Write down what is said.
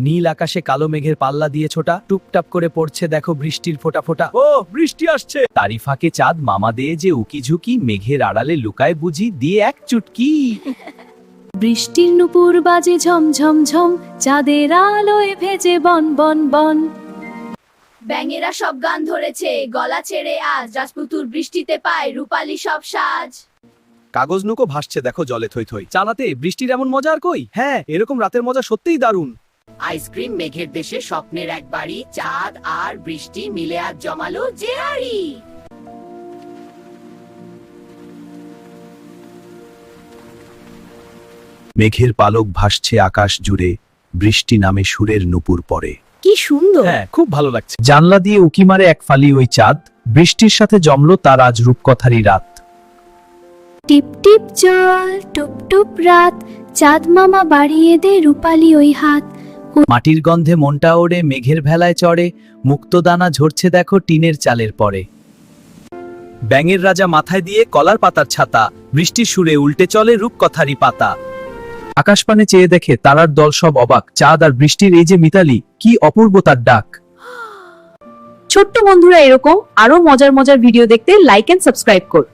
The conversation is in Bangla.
নীল আকাশে কালো মেঘের পাল্লা দিয়ে ছোটা টুপটাপ করে পড়ছে দেখো বৃষ্টির ফোঁটা ফোঁটা। ও বৃষ্টি আসছে। তারই ফাঁকে চাঁদ মামা দিয়ে যে উকি ঝুঁকি, মেঘের আড়ালে লুকায় বুঝি দিয়ে এক চুটকি। বৃষ্টির নুপুর বাজে ঝম ঝম ঝম, চাঁদের আলোয় ভেজে বন বন বন। ব্যাঙেরা সব গান ধরেছে, গলা ছেড়ে আজ রাজপুতুর বৃষ্টিতে পায় রূপালী সব সাজ। কাগজ নৌকো ভাসছে দেখো জলে থই থই, চালাতে বৃষ্টির এমন মজা আর কই। হ্যাঁ, এরকম রাতের মজা সত্যিই দারুণ। আইসক্রিম মেঘের দেশে স্বপ্নের এক বাড়ি, চাঁদ আর বৃষ্টি মিলে আজ জমালো যে হাড়ি। মেঘের পালক ভাসছে আকাশ জুড়ে, বৃষ্টি নামে সুরের নুপুর পড়ে। কি সুন্দর। হ্যাঁ, খুব ভালো লাগছে। জানলা দিয়ে উকি মারে এক ফালি ওই চাঁদ, বৃষ্টির সাথে জমলো তার আজ রূপকথারই রাত। টিপ টিপ জল, টুপ টুপ রাত, চাঁদ মামা বাড়িয়ে দে রূপালী ওই হাত। মাটির গন্ধে মনটা ওড়ে, মেঘের ভেলায় চড়ে, মুক্তদানা ঝরছে দেখো টিনের চালের পরে। ব্যাঙের রাজা মাথায় দিয়ে কলার পাতার ছাতা, বৃষ্টির সুরে উল্টে চলে রূপকথারই পাতা। আকাশপানে চেয়ে দেখে তারার দল সব অবাক, চাঁদ আর বৃষ্টির এই যে মিতালি, কি অপূর্ব তার ডাক। ছোট্ট বন্ধুরা, এরকম আরো মজার মজার ভিডিও দেখতে লাইক এন্ড সাবস্ক্রাইব করুন।